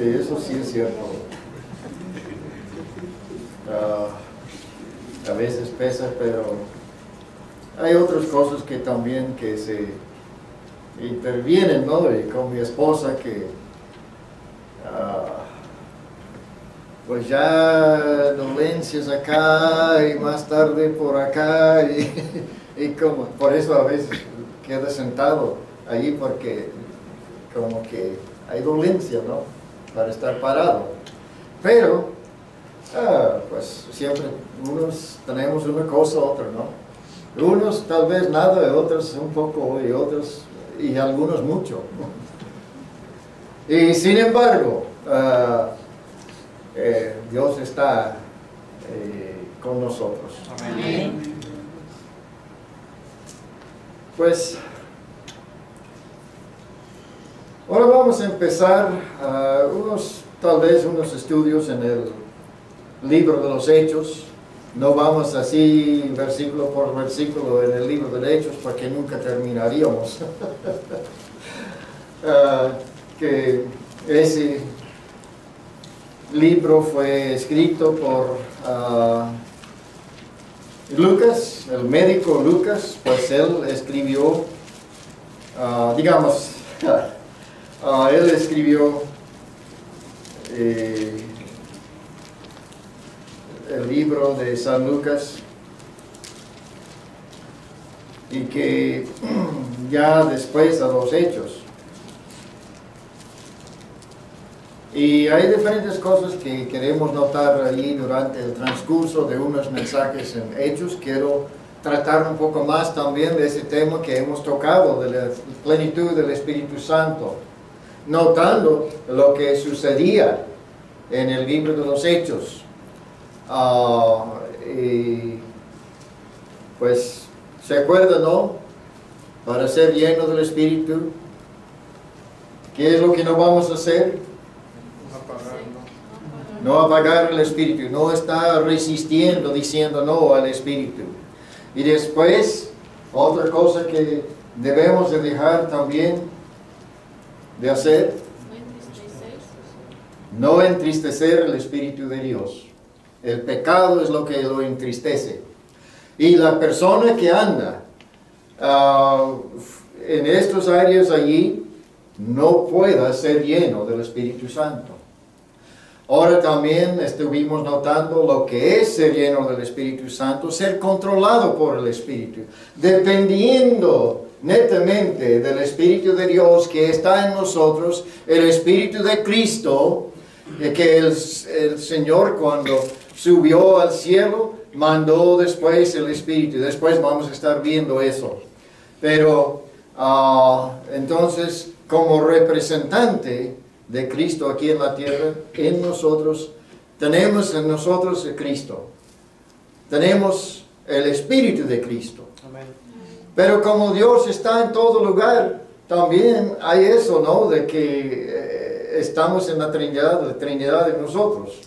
Eso sí es cierto. A veces pesa, pero hay otras cosas que también que se intervienen, ¿no? Y con mi esposa que pues ya dolencias acá y más tarde por acá y como por eso a veces queda sentado allí porque como que hay dolencia, ¿no? Para estar parado. Pero pues siempre unos tenemos una cosa u otra, ¿no? Unos tal vez nada, otros un poco y otros y algunos mucho. Y sin embargo, Dios está con nosotros. Amén. Pues ahora vamos a empezar tal vez unos estudios en el libro de los Hechos. No vamos así versículo por versículo en el libro de los Hechos porque nunca terminaríamos. Que ese libro fue escrito por Lucas, el médico Lucas, pues él escribió, digamos, él escribió el libro de San Lucas y que ya después a los Hechos. Y hay diferentes cosas que queremos notar allí durante el transcurso de unos mensajes en Hechos. Quiero tratar un poco más también de ese tema que hemos tocado, de la plenitud del Espíritu Santo, notando lo que sucedía en el libro de los Hechos. Y pues, ¿se acuerdan, no? Para ser lleno del Espíritu, ¿qué es lo que no vamos a hacer? No apagar el Espíritu, no estar resistiendo, diciendo no al Espíritu. Y después, otra cosa que debemos de dejar también de hacer, no entristecer el Espíritu de Dios. El pecado es lo que lo entristece. Y la persona que anda en estas áreas allí, no pueda ser lleno del Espíritu Santo. Ahora también estuvimos notando lo que es ser lleno del Espíritu Santo, ser controlado por el Espíritu, dependiendo netamente del Espíritu de Dios que está en nosotros, el Espíritu de Cristo, que el Señor cuando subió al cielo, mandó después el Espíritu. Después vamos a estar viendo eso. Pero entonces, como representante de Cristo aquí en la tierra, en nosotros, tenemos en nosotros a Cristo. Tenemos el Espíritu de Cristo. Amén. Pero como Dios está en todo lugar, también hay eso, ¿no? De que estamos en la Trinidad de nosotros.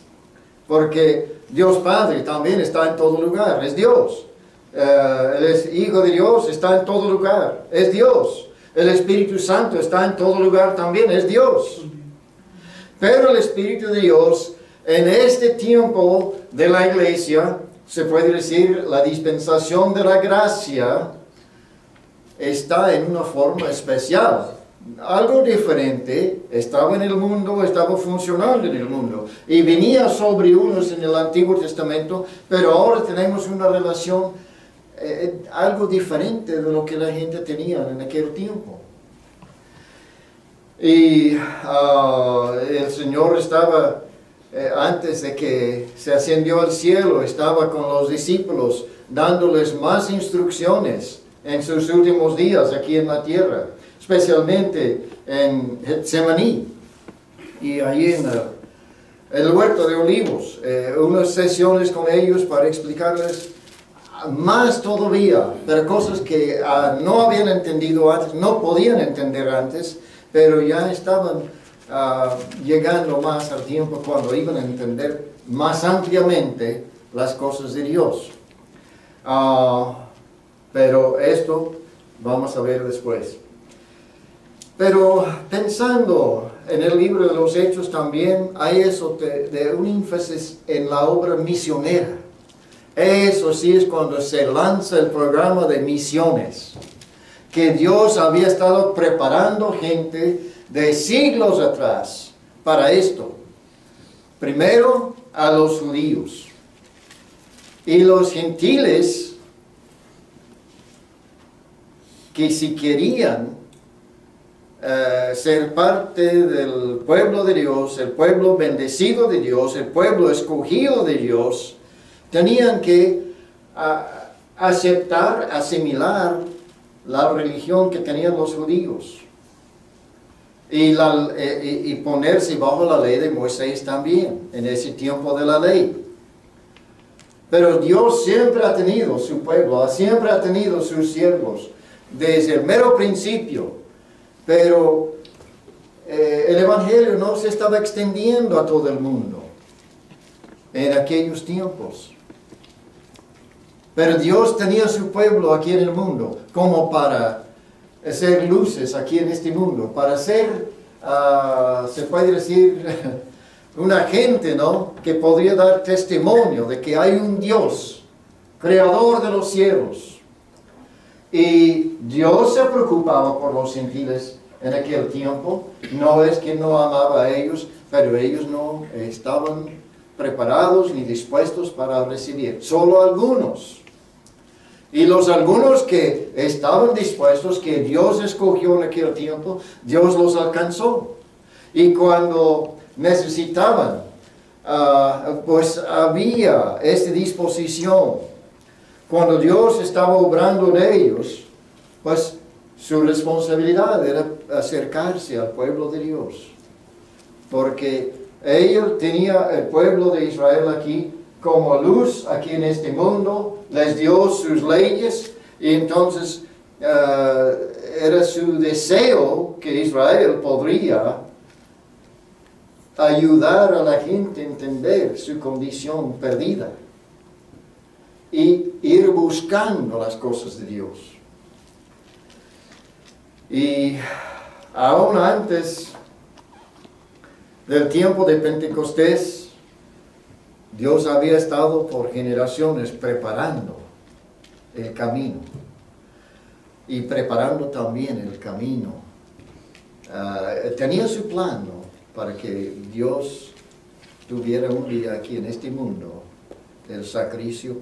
Porque Dios Padre también está en todo lugar, es Dios. El Hijo de Dios está en todo lugar, es Dios. El Espíritu Santo está en todo lugar también, es Dios. Pero el Espíritu de Dios, en este tiempo de la iglesia, se puede decir, la dispensación de la gracia, está en una forma especial. Algo diferente, estaba en el mundo, estaba funcionando en el mundo. Y venía sobre unos en el Antiguo Testamento, pero ahora tenemos una relación, algo diferente de lo que la gente tenía en aquel tiempo. Y el Señor estaba, antes de que se ascendió al cielo, estaba con los discípulos, dándoles más instrucciones en sus últimos días aquí en la tierra, especialmente en Getsemaní y allí en el huerto de Olivos, unas sesiones con ellos para explicarles más todavía, pero cosas que no habían entendido antes, no podían entender antes, pero ya estaban llegando más al tiempo cuando iban a entender más ampliamente las cosas de Dios. Pero esto vamos a ver después. Pero pensando en el libro de los Hechos también hay eso de un énfasis en la obra misionera. Eso sí es cuando se lanza el programa de misiones, que Dios había estado preparando gente de siglos atrás para esto. Primero a los judíos y los gentiles que si querían ser parte del pueblo de Dios, el pueblo bendecido de Dios, el pueblo escogido de Dios, tenían que aceptar, asimilar la religión que tenían los judíos y ponerse bajo la ley de Moisés también, en ese tiempo de la ley. Pero Dios siempre ha tenido su pueblo, siempre ha tenido sus siervos, desde el mero principio. Pero el Evangelio no se estaba extendiendo a todo el mundo en aquellos tiempos. Pero Dios tenía su pueblo aquí en el mundo, como para hacer luces aquí en este mundo, para ser, se puede decir, un agente, ¿no?, que podría dar testimonio de que hay un Dios, creador de los cielos. Y Dios se preocupaba por los gentiles en aquel tiempo. No es que no amaba a ellos, pero ellos no estaban preparados ni dispuestos para recibir. Solo algunos. Y los algunos que estaban dispuestos, que Dios escogió en aquel tiempo, Dios los alcanzó. Y cuando necesitaban, pues había esta disposición. Cuando Dios estaba obrando en ellos, pues su responsabilidad era acercarse al pueblo de Dios. Porque Él tenía el pueblo de Israel aquí como luz, aquí en este mundo, les dio sus leyes, y entonces era su deseo que Israel podría ayudar a la gente a entender su condición perdida y ir buscando las cosas de Dios. Y aún antes del tiempo de Pentecostés, Dios había estado por generaciones preparando el camino y preparando también el camino. Tenía su plan, ¿no?, para que Dios tuviera un día aquí en este mundo el sacrificio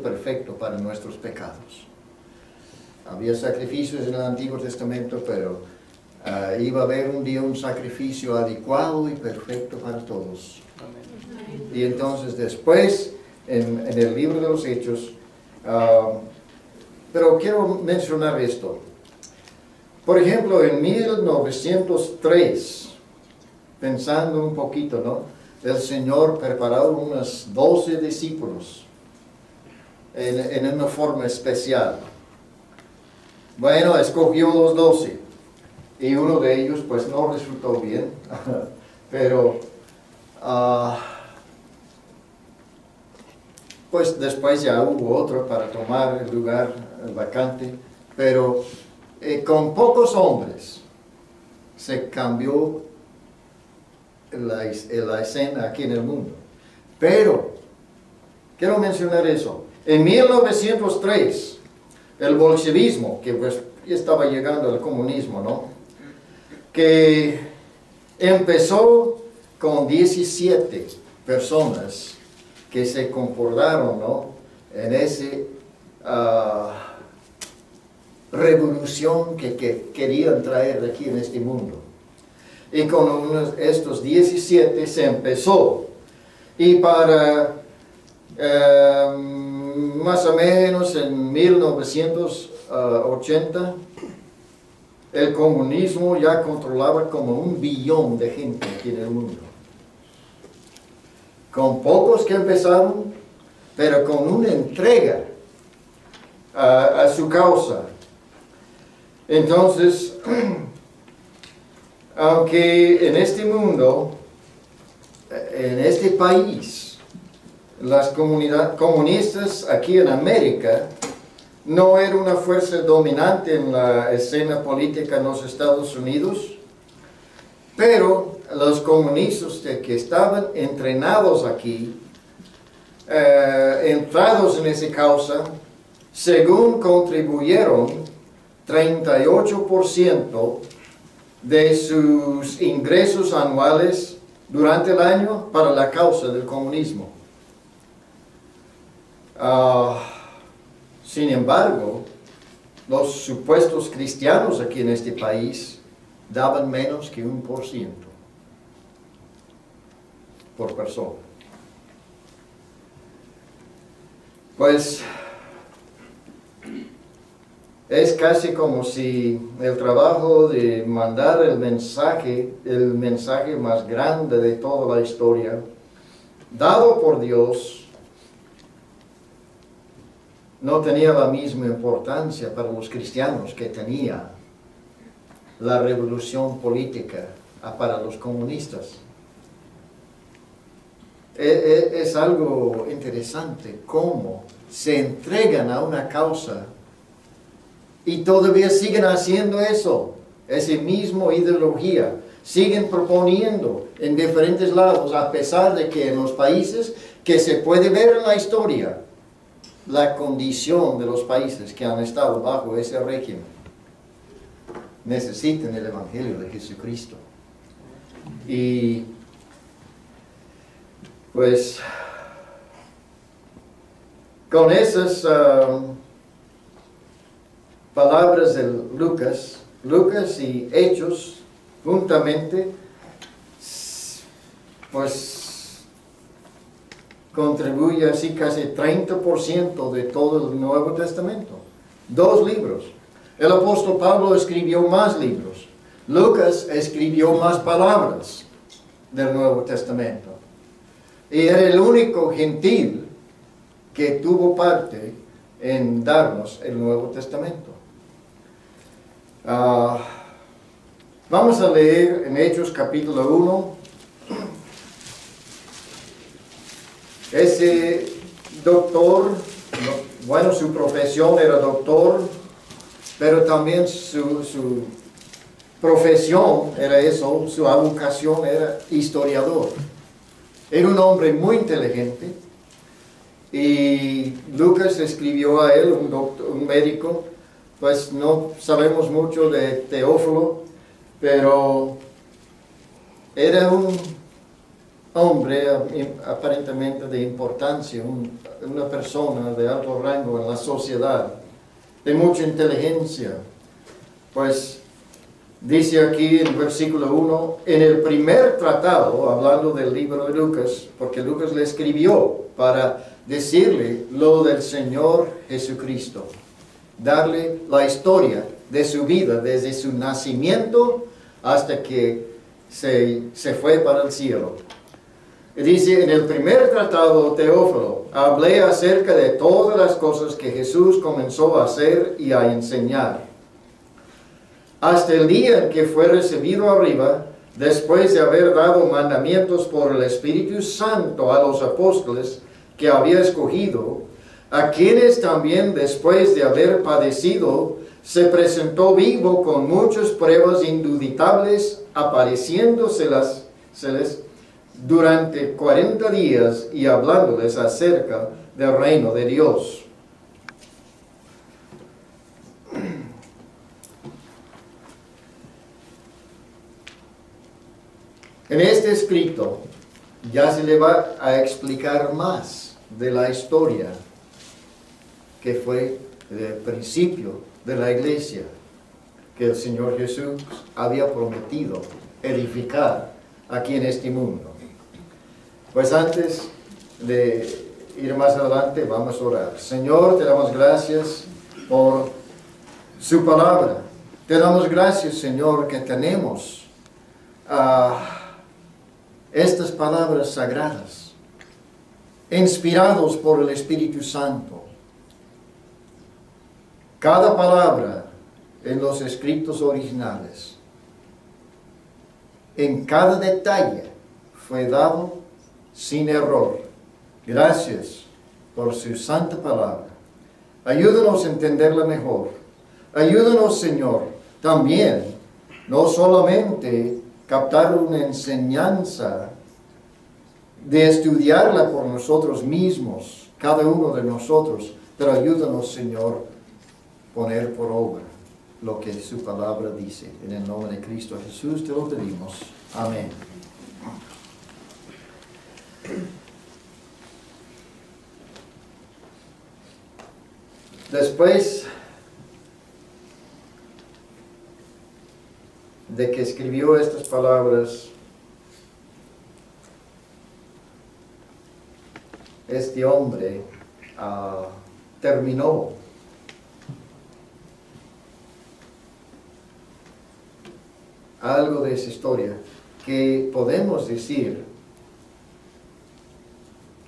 perfecto para nuestros pecados. Había sacrificios en el Antiguo Testamento, pero iba a haber un día un sacrificio adecuado y perfecto para todos. Amén. Y entonces después, en el libro de los Hechos, pero quiero mencionar esto. Por ejemplo, en 1903, pensando un poquito, ¿no?, el Señor preparó unos 12 discípulos en una forma especial. Bueno, escogió los 12 y uno de ellos pues no resultó bien, pero pues después ya hubo otro para tomar el lugar vacante, pero con pocos hombres se cambió la escena aquí en el mundo. Pero quiero mencionar eso. En 1903 el bolchevismo, que pues ya estaba llegando al comunismo, ¿no?, que empezó con 17 personas que se comportaron, ¿no?, en esa revolución que querían traer aquí en este mundo. Y con estos 17 se empezó. Y para más o menos en 1980, el comunismo ya controlaba como 1 billón de gente aquí en el mundo. Con pocos que empezaron, pero con una entrega a su causa. Entonces, aunque en este mundo, en este país, las comunidades comunistas aquí en América no era una fuerza dominante en la escena política en los Estados Unidos, Pero los comunistas que estaban entrenados aquí, entrados en esa causa, según contribuyeron 38% de sus ingresos anuales durante el año para la causa del comunismo. Sin embargo, los supuestos cristianos aquí en este país daban menos que 1% por persona. Pues es casi como si el trabajo de mandar el mensaje más grande de toda la historia, dado por Dios, no tenía la misma importancia para los cristianos que tenía la revolución política para los comunistas. Es algo interesante cómo se entregan a una causa y todavía siguen haciendo eso, esa misma ideología. Siguen proponiendo en diferentes lados, a pesar de que en los países que se puede ver en la historia, la condición de los países que han estado bajo ese régimen necesitan el Evangelio de Jesucristo. Y pues con esas palabras de Lucas y Hechos juntamente, pues contribuye así casi 30% de todo el Nuevo Testamento. 2 libros. El apóstol Pablo escribió más libros. Lucas escribió más palabras del Nuevo Testamento. Y era el único gentil que tuvo parte en darnos el Nuevo Testamento. Vamos a leer en Hechos capítulo 1. Ese doctor, bueno, su profesión era doctor, pero también su profesión era eso, su vocación era historiador. Era un hombre muy inteligente y Lucas escribió a él, un médico, pues no sabemos mucho de Teófilo, pero era un hombre aparentemente de importancia, una persona de alto rango en la sociedad, de mucha inteligencia. Pues dice aquí en el versículo 1, en el primer tratado, hablando del libro de Lucas, porque Lucas le escribió para decirle lo del Señor Jesucristo, darle la historia de su vida, desde su nacimiento hasta que se fue para el cielo. Y dice, en el primer tratado, Teófilo, hablé acerca de todas las cosas que Jesús comenzó a hacer y a enseñar, hasta el día en que fue recibido arriba, después de haber dado mandamientos por el Espíritu Santo a los apóstoles que había escogido, a quienes también después de haber padecido, se presentó vivo con muchas pruebas indubitables, apareciéndoseles durante 40 días y hablándoles acerca del reino de Dios. En este escrito ya se le va a explicar más de la historia que fue el principio de la iglesia que el Señor Jesús había prometido edificar aquí en este mundo. Pues antes de ir más adelante, vamos a orar. Señor, te damos gracias por su palabra. Te damos gracias, Señor, que tenemos estas palabras sagradas, inspirados por el Espíritu Santo. Cada palabra en los escritos originales, en cada detalle, fue dado sin error. Gracias por su santa palabra. Ayúdanos a entenderla mejor. Ayúdanos, Señor, también, no solamente captar una enseñanza, de estudiarla por nosotros mismos, cada uno de nosotros, pero ayúdanos, Señor, poner por obra lo que su palabra dice. En el nombre de Cristo Jesús te lo pedimos. Amén. Después de que escribió estas palabras, este hombre terminó algo de esa historia que podemos decir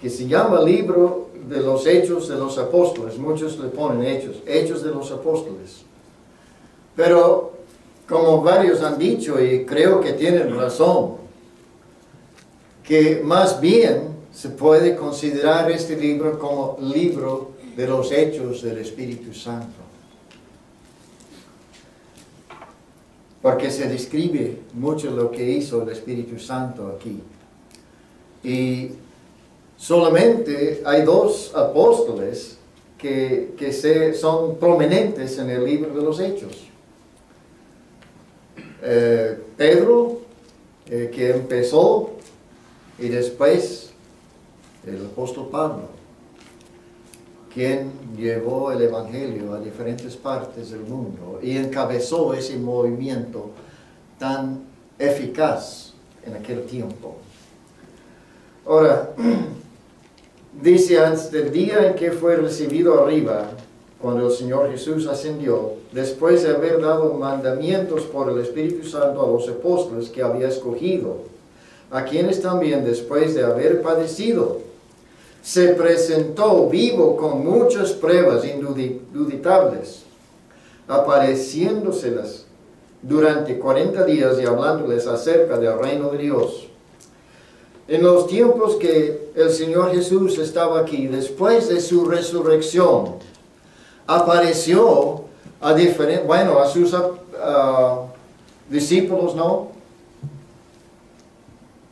que se llama libro de los Hechos de los Apóstoles. Muchos le ponen Hechos de los Apóstoles. Pero como varios han dicho, y creo que tienen razón, que más bien se puede considerar este libro como libro de los Hechos del Espíritu Santo. Porque se describe mucho lo que hizo el Espíritu Santo aquí. Y solamente hay 2 apóstoles que son prominentes en el libro de los Hechos. Pedro, que empezó, y después el apóstol Pablo, quien llevó el Evangelio a diferentes partes del mundo y encabezó ese movimiento tan eficaz en aquel tiempo. Ahora, dice, antes del día en que fue recibido arriba, cuando el Señor Jesús ascendió, después de haber dado mandamientos por el Espíritu Santo a los apóstoles que había escogido, a quienes también después de haber padecido, se presentó vivo con muchas pruebas indubitables, apareciéndoselas durante 40 días y hablándoles acerca del reino de Dios. En los tiempos que el Señor Jesús estaba aquí, después de su resurrección, apareció a sus discípulos, ¿no?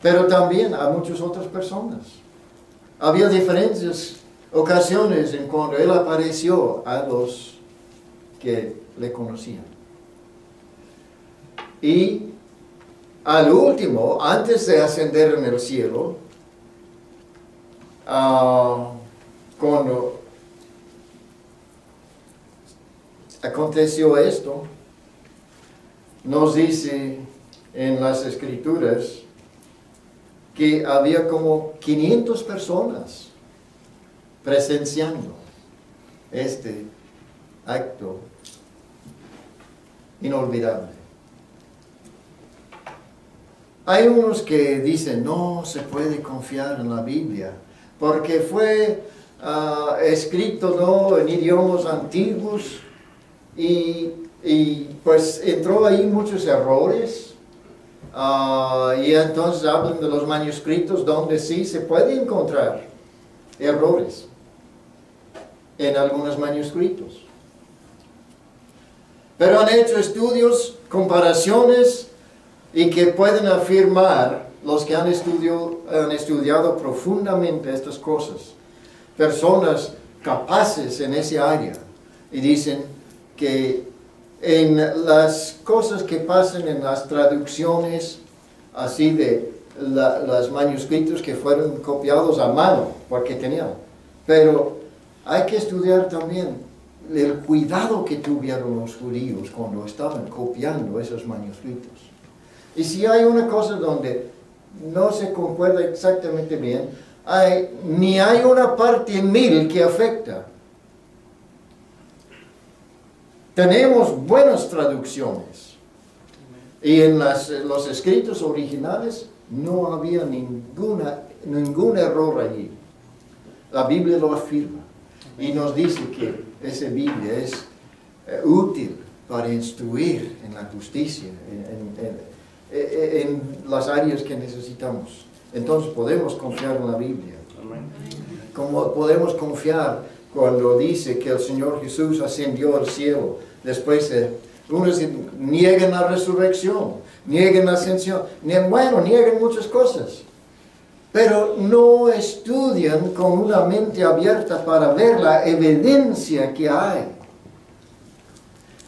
Pero también a muchas otras personas. Había diferentes ocasiones en cuando Él apareció a los que le conocían. Y al último, antes de ascender en el cielo, cuando aconteció esto, nos dice en las Escrituras que había como 500 personas presenciando este acto inolvidable. Hay unos que dicen, no se puede confiar en la Biblia, porque fue escrito, ¿no?, en idiomas antiguos, y pues entró ahí muchos errores. Y entonces hablan de los manuscritos donde sí se puede encontrar errores en algunos manuscritos. Pero han hecho estudios, comparaciones, y que pueden afirmar los que han estudiado profundamente estas cosas, personas capaces en esa área, y dicen que en las cosas que pasan en las traducciones, así de los manuscritos que fueron copiados a mano, porque tenían. Pero hay que estudiar también el cuidado que tuvieron los judíos cuando estaban copiando esos manuscritos. Y si hay una cosa donde no se concuerda exactamente bien, ni hay una parte en 1000 que afecta. Tenemos buenas traducciones. Y en los escritos originales no había ningún error allí. La Biblia lo afirma. Y nos dice que esa Biblia es útil para instruir en la justicia, en las áreas que necesitamos. Entonces podemos confiar en la Biblia. Como podemos confiar cuando dice que el Señor Jesús ascendió al cielo, después unos niegan la resurrección, niegan la ascensión, bueno, niegan muchas cosas, pero no estudian con una mente abierta para ver la evidencia que hay.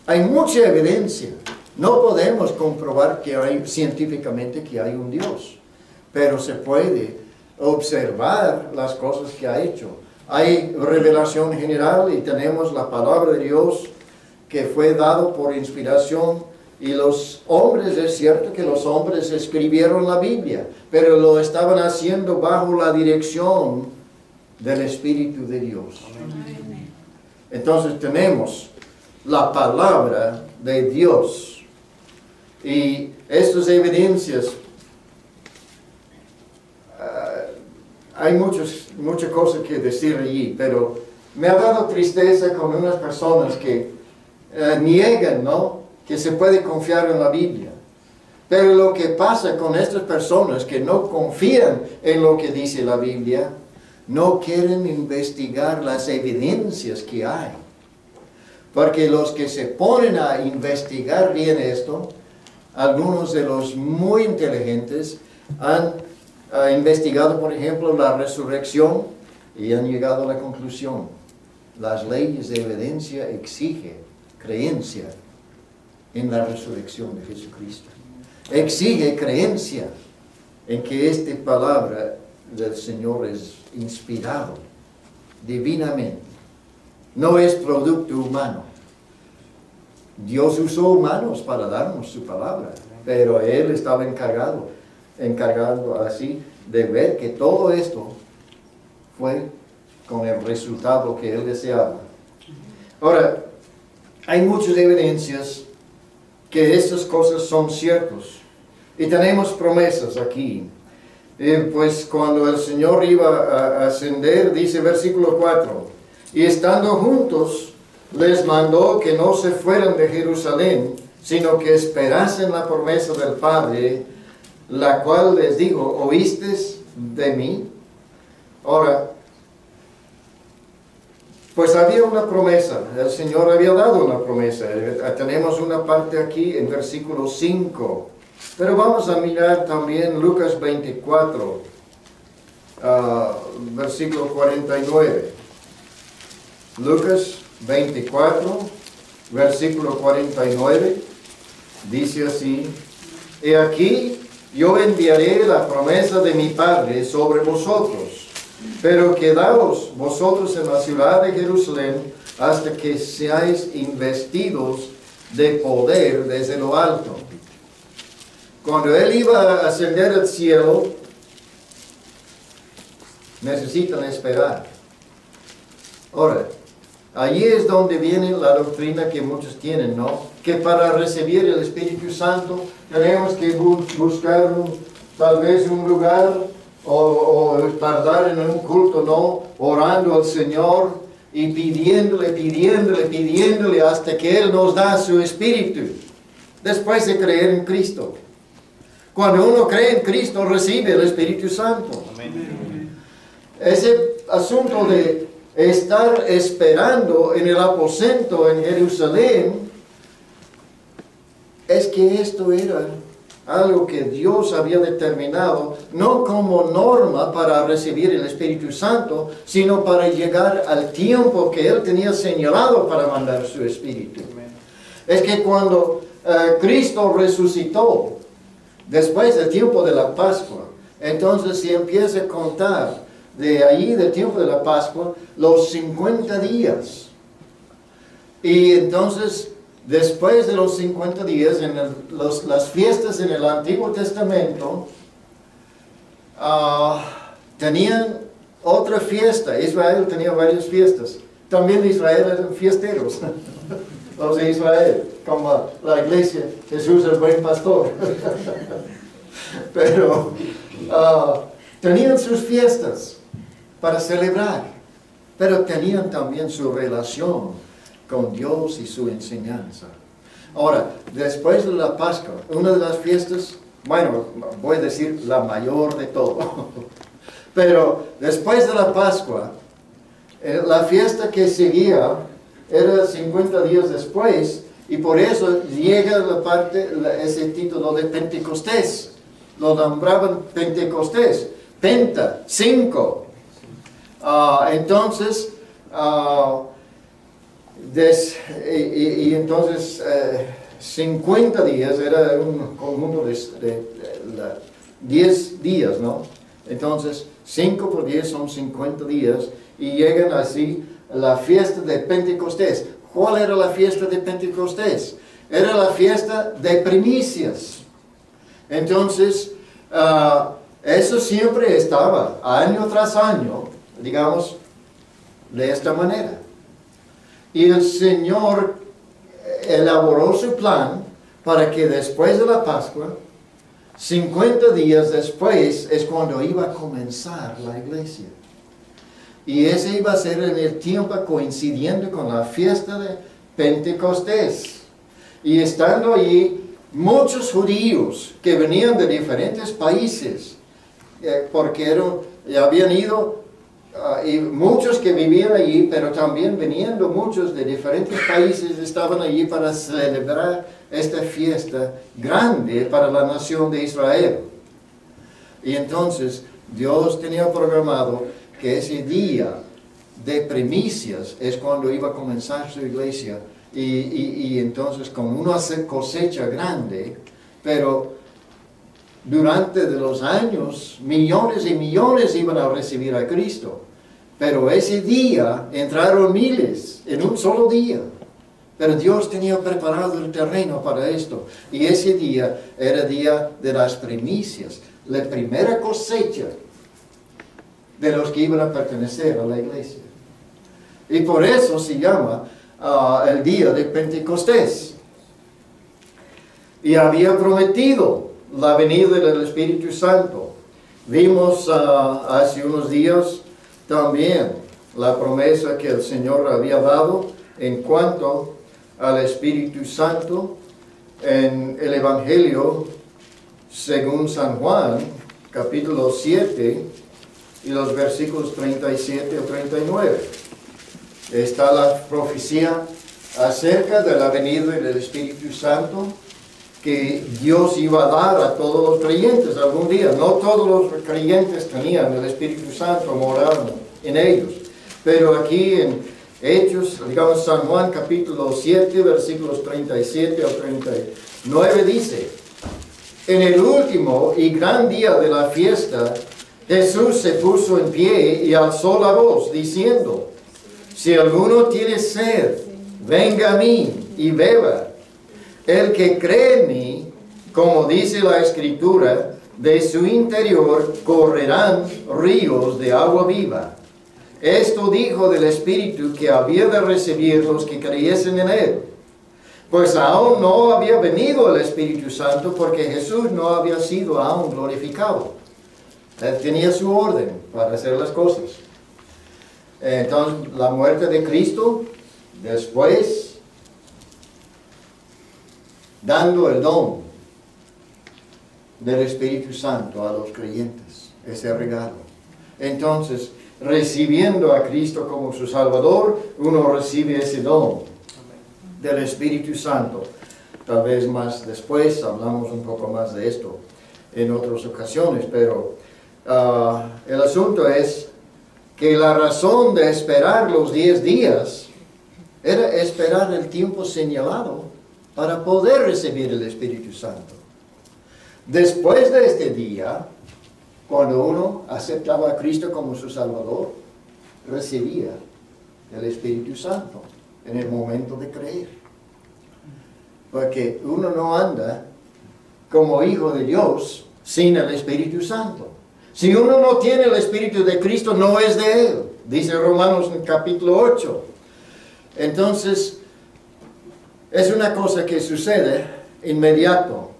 Hay mucha evidencia. No podemos comprobar que hay, científicamente que hay un Dios, pero se puede observar las cosas que ha hecho. Hay revelación general y tenemos la palabra de Dios que fue dado por inspiración, y los hombres, es cierto que los hombres escribieron la Biblia, pero lo estaban haciendo bajo la dirección del Espíritu de Dios. Amén. Entonces tenemos la palabra de Dios. Y estas evidencias, hay muchas cosas que decir allí, pero me ha dado tristeza con unas personas que niegan, ¿no?, que se puede confiar en la Biblia. Pero lo que pasa con estas personas que no confían en lo que dice la Biblia, no quieren investigar las evidencias que hay. Porque los que se ponen a investigar bien esto, algunos de los muy inteligentes han investigado, por ejemplo, la resurrección y han llegado a la conclusión: las leyes de evidencia exigen creencia en la resurrección de Jesucristo. Exige creencia en que esta palabra del Señor es inspirado divinamente. No es producto humano. Dios usó humanos para darnos su palabra, pero Él estaba encargado así de ver que todo esto fue con el resultado que Él deseaba. Ahora, hay muchas evidencias que estas cosas son ciertas. Y tenemos promesas aquí. Pues cuando el Señor iba a ascender, dice versículo 4, y estando juntos, les mandó que no se fueran de Jerusalén, sino que esperasen la promesa del Padre, la cual les digo: ¿oísteis de mí? Ahora, pues había una promesa, el Señor había dado una promesa. Tenemos una parte aquí en versículo 5, pero vamos a mirar también Lucas 24, versículo 49. Lucas 24, versículo 49, dice así: y aquí yo enviaré la promesa de mi Padre sobre vosotros, pero quedaos vosotros en la ciudad de Jerusalén hasta que seáis investidos de poder desde lo alto. Cuando Él iba a ascender al cielo, necesitan esperar. Ahora, allí es donde viene la doctrina que muchos tienen, ¿no? Que para recibir el Espíritu Santo tenemos que buscar tal vez un lugar o tardar en un culto, ¿no?, orando al Señor y pidiéndole hasta que Él nos da su Espíritu, después de creer en Cristo. Cuando uno cree en Cristo, recibe el Espíritu Santo. Amén. Ese asunto de estar esperando en el aposento en Jerusalén, es que esto era algo que Dios había determinado, no como norma para recibir el Espíritu Santo, sino para llegar al tiempo que Él tenía señalado para mandar su Espíritu. Es que cuando Cristo resucitó, después del tiempo de la Pascua, entonces se empieza a contar de allí, del tiempo de la Pascua, los 50 días. Y entonces, después de los 50 días, en las fiestas en el Antiguo Testamento, tenían otra fiesta. Israel tenía varias fiestas. También Israel eran fiesteros. Los de Israel, como la iglesia, Jesús el buen pastor. Pero tenían sus fiestas para celebrar, pero tenían también su relación con Dios y su enseñanza. Ahora, después de la Pascua, una de las fiestas, bueno, voy a decir la mayor de todo, pero después de la Pascua, la fiesta que seguía era 50 días después, Y por eso llega la parte, ese título de Pentecostés. Lo nombraban Pentecostés. Penta, 5. Entonces, entonces 50 días era un conjunto de 10 días, ¿no? Entonces, 5 por 10 son 50 días y llegan así a la fiesta de Pentecostés. ¿Cuál era la fiesta de Pentecostés? Era la fiesta de primicias. Entonces, eso siempre estaba, año tras año, digamos, de esta manera. Y el Señor elaboró su plan para que después de la Pascua, 50 días después, es cuando iba a comenzar la iglesia. Y ese iba a ser en el tiempo coincidiendo con la fiesta de Pentecostés. Y estando allí, muchos judíos que venían de diferentes países, porque habían ido, y muchos que vivían allí, pero también viniendo muchos de diferentes países, estaban allí para celebrar esta fiesta grande para la nación de Israel. Y entonces Dios tenía programado que ese día de primicias es cuando iba a comenzar su iglesia. Y entonces con una cosecha grande, pero durante los años, millones y millones iban a recibir a Cristo. Pero ese día entraron miles en un solo día. Pero Dios tenía preparado el terreno para esto. Y ese día era el día de las primicias, la primera cosecha de los que iban a pertenecer a la iglesia. Y por eso se llama el día de Pentecostés. Y había prometido la venida del Espíritu Santo. Vimos hace unos días también la promesa que el Señor había dado en cuanto al Espíritu Santo en el Evangelio según San Juan, capítulo 7 y los versículos 37 al 39. Está la profecía acerca de la venida del Espíritu Santo que Dios iba a dar a todos los creyentes algún día. No todos los creyentes tenían el Espíritu Santo morando en ellos. Pero aquí en Hechos, digamos San Juan capítulo 7, versículos 37 al 39 dice: en el último y gran día de la fiesta, Jesús se puso en pie y alzó la voz, diciendo: si alguno tiene sed, venga a mí y beba. El que cree en mí, como dice la Escritura, de su interior correrán ríos de agua viva. Esto dijo del Espíritu que había de recibir los que creyesen en él. Pues aún no había venido el Espíritu Santo porque Jesús no había sido aún glorificado. Él tenía su orden para hacer las cosas. Entonces, la muerte de Cristo, después, dando el don del Espíritu Santo a los creyentes, ese regalo. Entonces, recibiendo a Cristo como su Salvador, uno recibe ese don del Espíritu Santo. Tal vez más después hablamos un poco más de esto en otras ocasiones, pero el asunto es que la razón de esperar los 10 días era esperar el tiempo señalado para poder recibir el Espíritu Santo. Después de este día, cuando uno aceptaba a Cristo como su Salvador, recibía el Espíritu Santo en el momento de creer. Porque uno no anda como hijo de Dios sin el Espíritu Santo. Si uno no tiene el Espíritu de Cristo, no es de Él, dice Romanos en capítulo 8. Entonces, es una cosa que sucede inmediato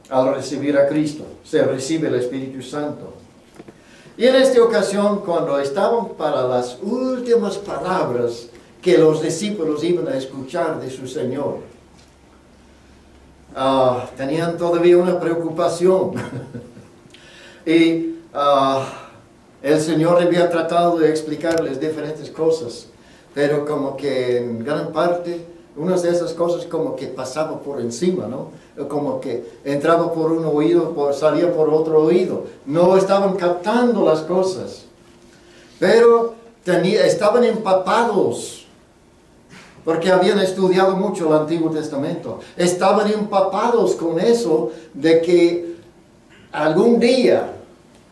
al recibir a Cristo. Se recibe el Espíritu Santo. Y en esta ocasión, cuando estaban para las últimas palabras que los discípulos iban a escuchar de su Señor, tenían todavía una preocupación. Y el Señor había tratado de explicarles diferentes cosas, pero como que en gran parte Unas de esas cosas como que pasaba por encima, ¿no? Como que entraba por un oído, salía por otro oído. No estaban captando las cosas. Pero estaban empapados, porque habían estudiado mucho el Antiguo Testamento. Estaban empapados con eso de que algún día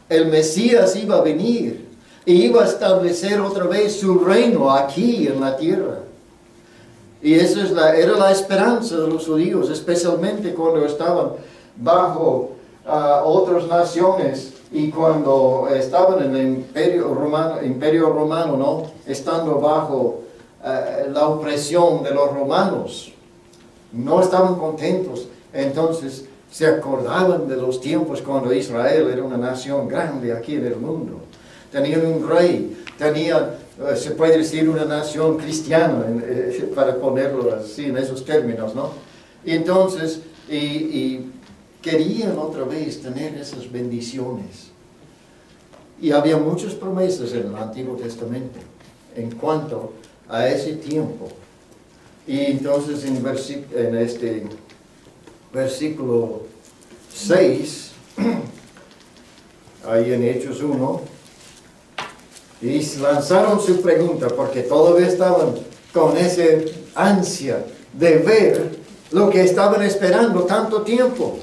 el Mesías iba a venir y iba a establecer otra vez su reino aquí en la tierra. Y eso era la esperanza de los judíos, especialmente cuando estaban bajo otras naciones y cuando estaban en el Imperio Romano, ¿no? Estando bajo la opresión de los romanos. No estaban contentos. Entonces se acordaban de los tiempos cuando Israel era una nación grande aquí en el mundo. Tenían un rey, tenían, se puede decir, una nación cristiana, para ponerlo así en esos términos, ¿no? Y entonces, querían otra vez tener esas bendiciones. Y había muchas promesas en el Antiguo Testamento en cuanto a ese tiempo. Y entonces en este versículo 6, ahí en Hechos 1, y lanzaron su pregunta porque todavía estaban con esa ansia de ver lo que estaban esperando tanto tiempo.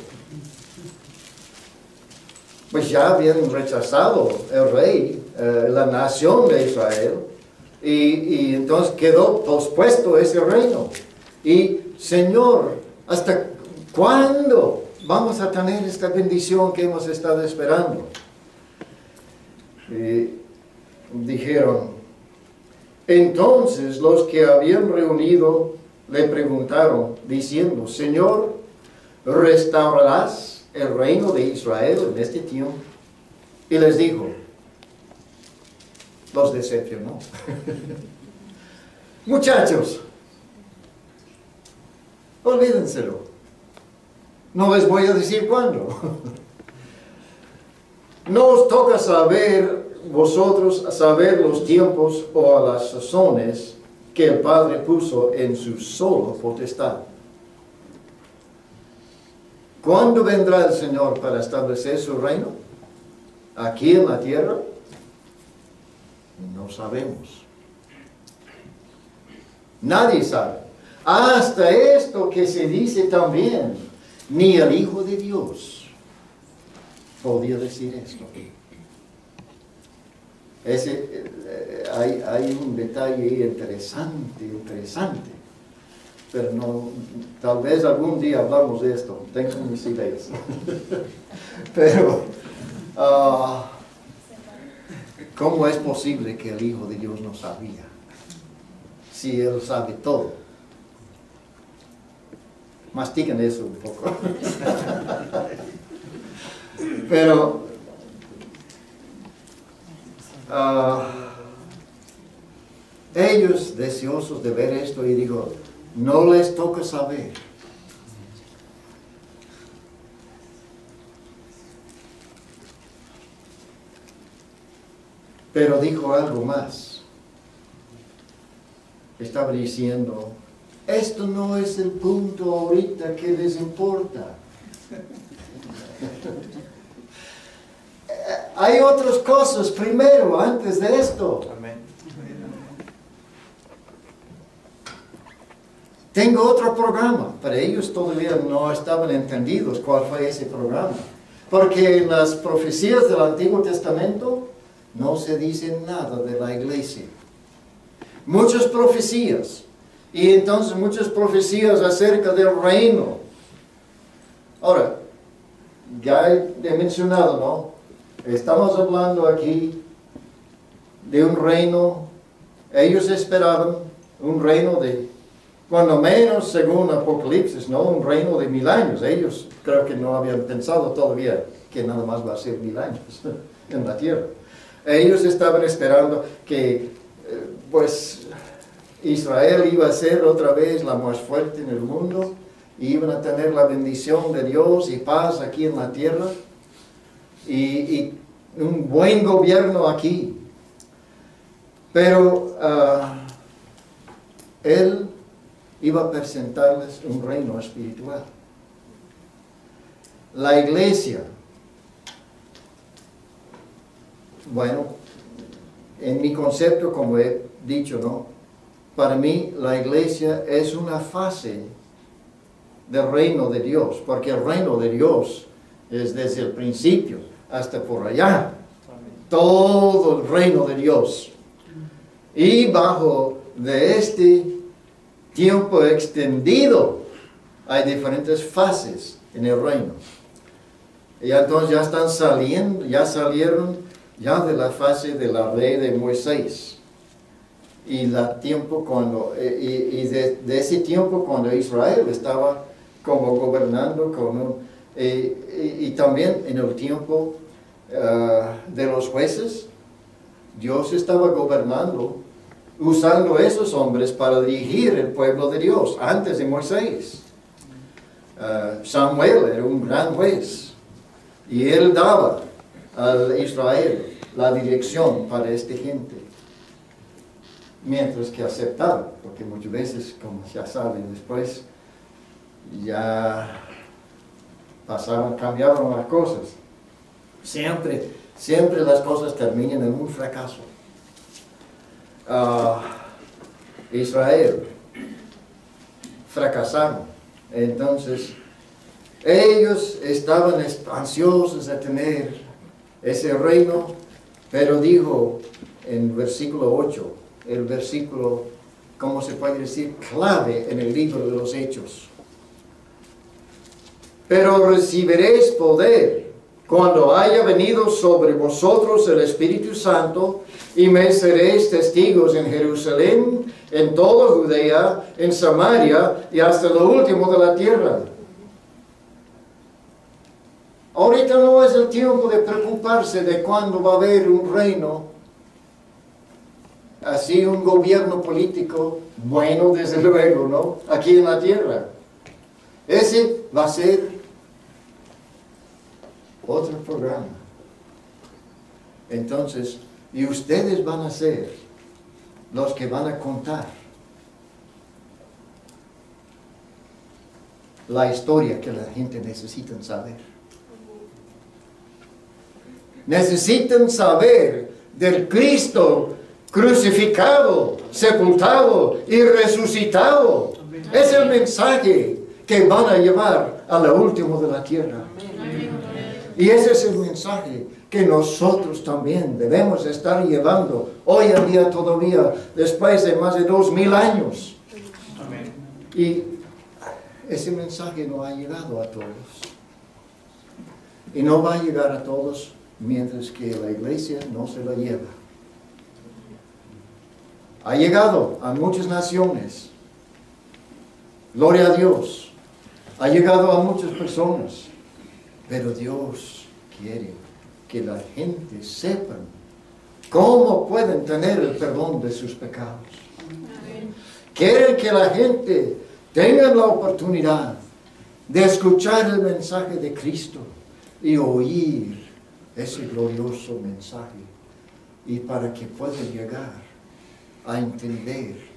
Pues ya habían rechazado el rey, la nación de Israel, y entonces quedó pospuesto ese reino. Y Señor, ¿hasta cuándo vamos a tener esta bendición que hemos estado esperando? Y dijeron, entonces los que habían reunido le preguntaron, diciendo, Señor, ¿restaurarás el reino de Israel en este tiempo? Y les dijo, los decepcionó. Muchachos, olvídenselo. No les voy a decir cuándo. No os toca vosotros saber los tiempos o a las sazones que el Padre puso en su sola potestad. ¿Cuándo vendrá el Señor para establecer su reino? ¿Aquí en la tierra? No sabemos. Nadie sabe. Hasta esto que se dice también, ni el Hijo de Dios podía decir esto. Hay un detalle interesante, pero no, tal vez algún día hablamos de esto, tengo mis ideas. Pero, ¿cómo es posible que el Hijo de Dios no sabía? Si Él sabe todo. Mastiquen eso un poco. Pero, ellos deseosos de ver esto y digo, no les toca saber. Pero dijo algo más. Estaba diciendo, esto no es el punto ahorita que les importa. Hay otras cosas primero, antes de esto. Amén. Tengo otro programa. Para ellos todavía no estaban entendidos cuál fue ese programa. Porque en las profecías del Antiguo Testamento no se dice nada de la iglesia. Muchas profecías. Y entonces muchas profecías acerca del reino. Ahora, ya he mencionado, ¿no? Estamos hablando aquí de un reino. Ellos esperaban un reino de, cuando menos según Apocalipsis, ¿no? Un reino de 1000 años. Ellos creo que no habían pensado todavía que nada más va a ser 1000 años en la tierra. Ellos estaban esperando que, pues, Israel iba a ser otra vez la más fuerte en el mundo, y iban a tener la bendición de Dios y paz aquí en la tierra, y un buen gobierno aquí. Pero Él iba a presentarles un reino espiritual. La iglesia, bueno, en mi concepto, como he dicho, ¿no? Para mí la iglesia es una fase del reino de Dios, porque el reino de Dios es desde el principio hasta por allá. Todo el reino de Dios. Y bajo de este tiempo extendido hay diferentes fases en el reino. Y entonces ya están saliendo, ya salieron ya de la fase de la ley de Moisés. Y tiempo cuando, de ese tiempo cuando Israel estaba como gobernando y también en el tiempo de los jueces, Dios estaba gobernando, usando esos hombres para dirigir el pueblo de Dios, antes de Moisés. Samuel era un gran juez, y él daba a Israel la dirección para esta gente, mientras que aceptaba, porque muchas veces, como ya saben, después ya cambiaron las cosas. Siempre las cosas terminan en un fracaso. Israel fracasaron. Entonces, ellos estaban ansiosos de tener ese reino, pero dijo en versículo 8, el versículo, ¿cómo se puede decir?, clave en el libro de los Hechos. Pero recibiréis poder cuando haya venido sobre vosotros el Espíritu Santo, y me seréis testigos en Jerusalén, en toda Judea, en Samaria y hasta lo último de la tierra. Ahorita no es el tiempo de preocuparse de cuándo va a haber un reino, así un gobierno político, bueno desde luego, ¿no?, aquí en la tierra. Ese va a ser otro programa. Entonces, y ustedes van a ser los que van a contar la historia que la gente necesita saber. Necesitan saber del Cristo crucificado, sepultado y resucitado. Es el mensaje que van a llevar a lo último de la tierra. Y ese es el mensaje que nosotros también debemos estar llevando hoy en día todavía, después de más de 2000 años. Amén. Y ese mensaje no ha llegado a todos. Y no va a llegar a todos mientras que la iglesia no se lo lleva. Ha llegado a muchas naciones. Gloria a Dios. Ha llegado a muchas personas. Pero Dios quiere que la gente sepa cómo pueden tener el perdón de sus pecados. Quieren que la gente tenga la oportunidad de escuchar el mensaje de Cristo y oír ese glorioso mensaje, y para que puedan llegar a entender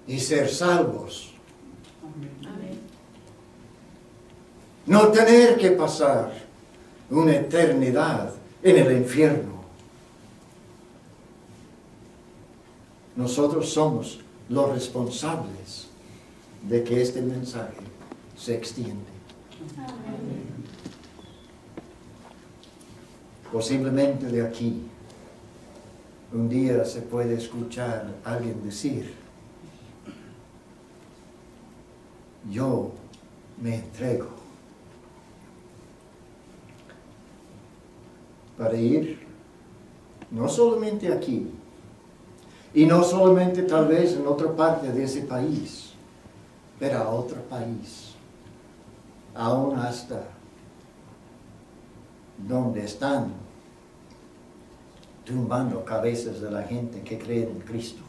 y ser salvos. Amén. No tener que pasar una eternidad en el infierno. Nosotros somos los responsables de que este mensaje se extiende. Amén. Posiblemente de aquí un día se puede escuchar a alguien decir: yo me entrego para ir no solamente aquí, y no solamente tal vez en otra parte de ese país, pero a otro país, aún hasta donde están tumbando cabezas de la gente que cree en Cristo.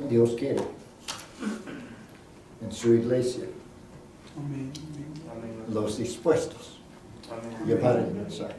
Dios quiere en su iglesia, Amén. los dispuestos a llevar el mensaje.